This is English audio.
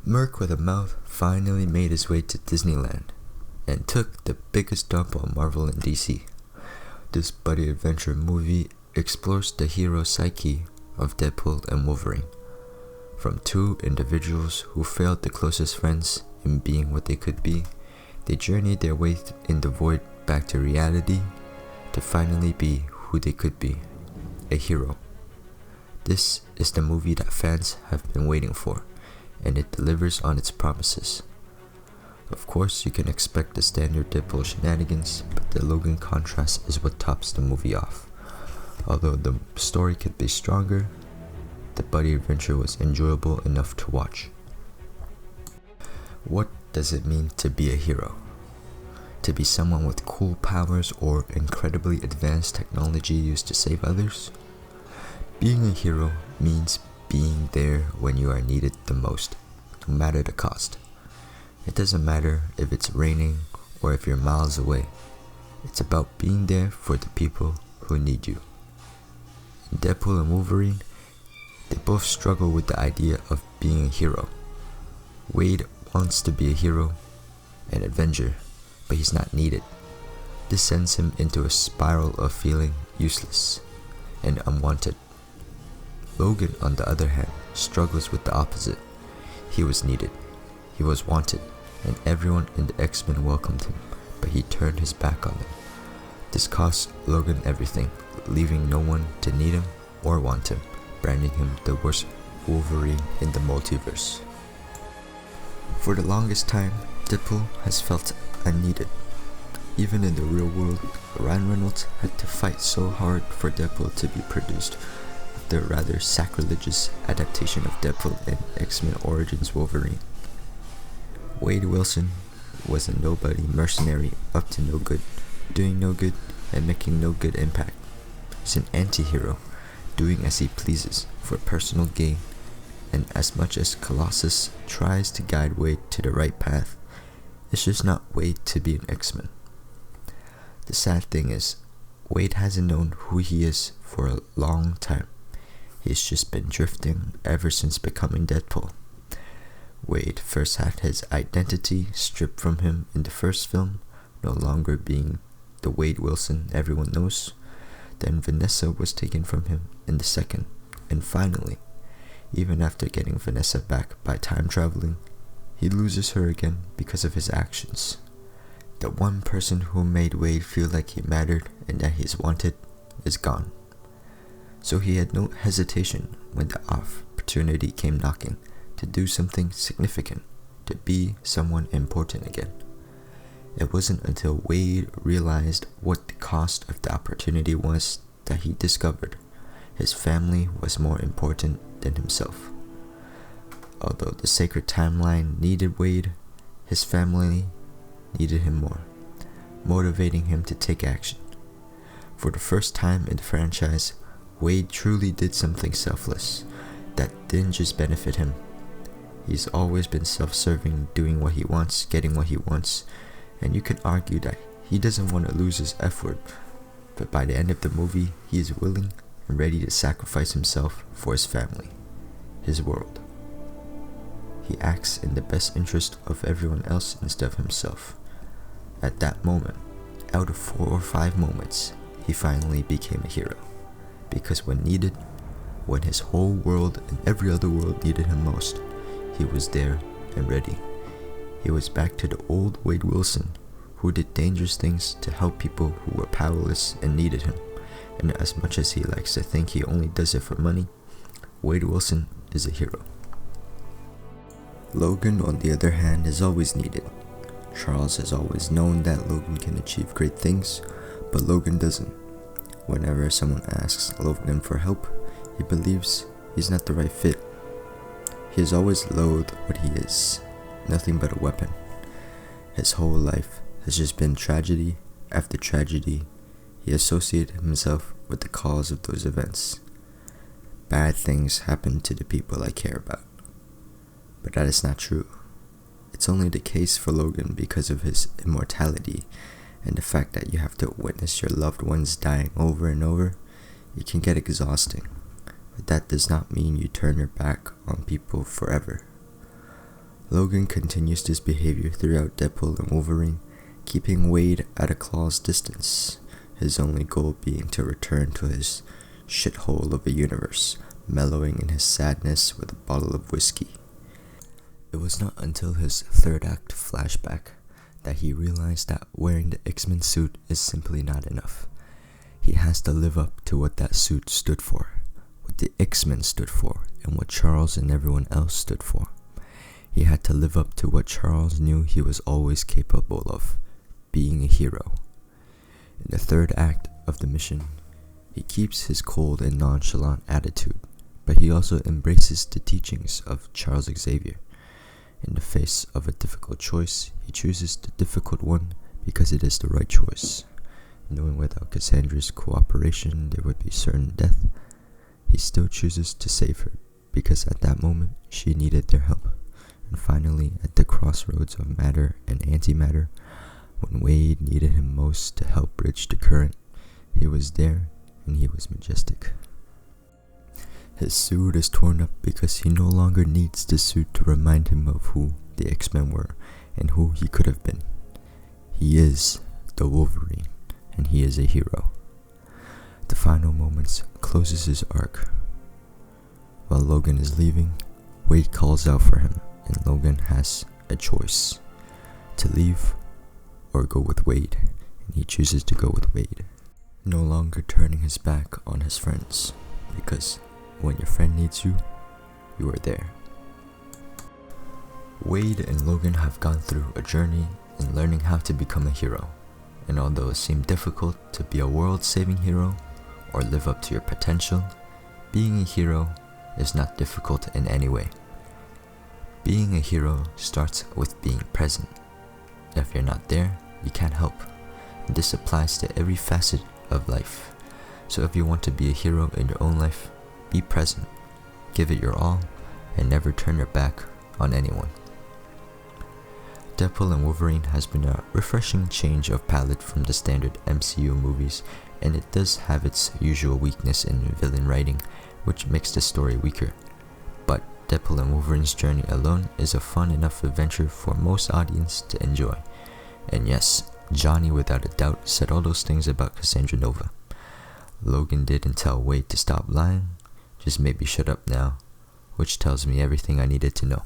Merc with a mouth finally made his way to Disneyland and took the biggest dump on Marvel and DC. This buddy adventure movie explores the hero psyche of Deadpool and Wolverine, from two individuals who failed the closest friends in being what they could be. They journeyed their way in the void back to reality to finally be who they could be, a hero. This is the movie that fans have been waiting for, and it delivers on its promises. Of course, you can expect the standard Deadpool shenanigans, but the Logan contrast is what tops the movie off. Although the story could be stronger, the buddy adventure was enjoyable enough to watch. What does it mean to be a hero? To be someone with cool powers or incredibly advanced technology used to save others? Being a hero means being there when you are needed the most, no matter the cost. It doesn't matter if it's raining or if you're miles away. It's about being there for the people who need you. In Deadpool and Wolverine, they both struggle with the idea of being a hero. Wade wants to be a hero, an avenger, but he's not needed. This sends him into a spiral of feeling useless and unwanted. Logan, on the other hand, struggles with the opposite. He was needed, he was wanted, and everyone in the X-Men welcomed him, but he turned his back on them. This cost Logan everything, leaving no one to need him or want him, branding him the worst Wolverine in the multiverse. For the longest time, Deadpool has felt unneeded. Even in the real world, Ryan Reynolds had to fight so hard for Deadpool to be produced, the rather sacrilegious adaptation of Deadpool in X-Men Origins Wolverine. Wade Wilson was a nobody mercenary up to no good, doing no good and making no good impact. He's an anti-hero, doing as he pleases for personal gain, and as much as Colossus tries to guide Wade to the right path, it's just not Wade to be an X-Men. The sad thing is, Wade hasn't known who he is for a long time. He's just been drifting ever since becoming Deadpool. Wade first had his identity stripped from him in the first film, no longer being the Wade Wilson everyone knows. Then Vanessa was taken from him in the second, and finally, even after getting Vanessa back by time traveling, he loses her again because of his actions. The one person who made Wade feel like he mattered and that he's wanted is gone. So he had no hesitation when the opportunity came knocking to do something significant, to be someone important again. It wasn't until Wade realized what the cost of the opportunity was that he discovered his family was more important than himself. Although the sacred timeline needed Wade, his family needed him more, motivating him to take action. For the first time in the franchise, Wade truly did something selfless that didn't just benefit him. He's always been self-serving, doing what he wants, getting what he wants, and you can argue that he doesn't want to lose his F-word, but by the end of the movie, he is willing and ready to sacrifice himself for his family, his world. He acts in the best interest of everyone else instead of himself. At that moment, out of 4 or 5 moments, he finally became a hero. Because when needed, when his whole world and every other world needed him most, he was there and ready. He was back to the old Wade Wilson, who did dangerous things to help people who were powerless and needed him. And as much as he likes to think he only does it for money, Wade Wilson is a hero. Logan, on the other hand, is always needed. Charles has always known that Logan can achieve great things, but Logan doesn't. Whenever someone asks Logan for help, he believes he's not the right fit. He has always loathed what he is, nothing but a weapon. His whole life has just been tragedy after tragedy. He associated himself with the cause of those events. Bad things happen to the people I care about. But that is not true. It's only the case for Logan because of his immortality and the fact that you have to witness your loved ones dying over and over. It can get exhausting, but that does not mean you turn your back on people forever. Logan continues this behavior throughout Deadpool and Wolverine, keeping Wade at a claw's distance, his only goal being to return to his shithole of a universe, mellowing in his sadness with a bottle of whiskey. It was not until his third act flashback that he realized that wearing the X-Men suit is simply not enough. He has to live up to what that suit stood for, what the X-Men stood for, and what Charles and everyone else stood for. He had to live up to what Charles knew he was always capable of, being a hero. In the third act of the mission, he keeps his cold and nonchalant attitude, but he also embraces the teachings of Charles Xavier. In the face of a difficult choice, he chooses the difficult one because it is the right choice. Knowing without Cassandra's cooperation there would be certain death, he still chooses to save her because at that moment she needed their help. And finally, at the crossroads of matter and antimatter, when Wade needed him most to help bridge the current, he was there and he was majestic. His suit is torn up because he no longer needs the suit to remind him of who the X-Men were and who he could have been. He is the Wolverine, and he is a hero. The final moments closes his arc. While Logan is leaving, Wade calls out for him, and Logan has a choice: to leave or go with Wade, and he chooses to go with Wade, no longer turning his back on his friends, because when your friend needs you, you are there. Wade and Logan have gone through a journey in learning how to become a hero, and although it seemed difficult to be a world-saving hero or live up to your potential, being a hero is not difficult in any way. Being a hero starts with being present. If you're not there, you can't help. And this applies to every facet of life. So if you want to be a hero in your own life, be present, give it your all, and never turn your back on anyone. Deadpool and Wolverine has been a refreshing change of palette from the standard MCU movies, and it does have its usual weakness in villain writing, which makes the story weaker. But Deadpool and Wolverine's journey alone is a fun enough adventure for most audience to enjoy. And yes, Johnny without a doubt said all those things about Cassandra Nova. Logan didn't tell Wade to stop lying, just maybe shut up now, which tells me everything I needed to know.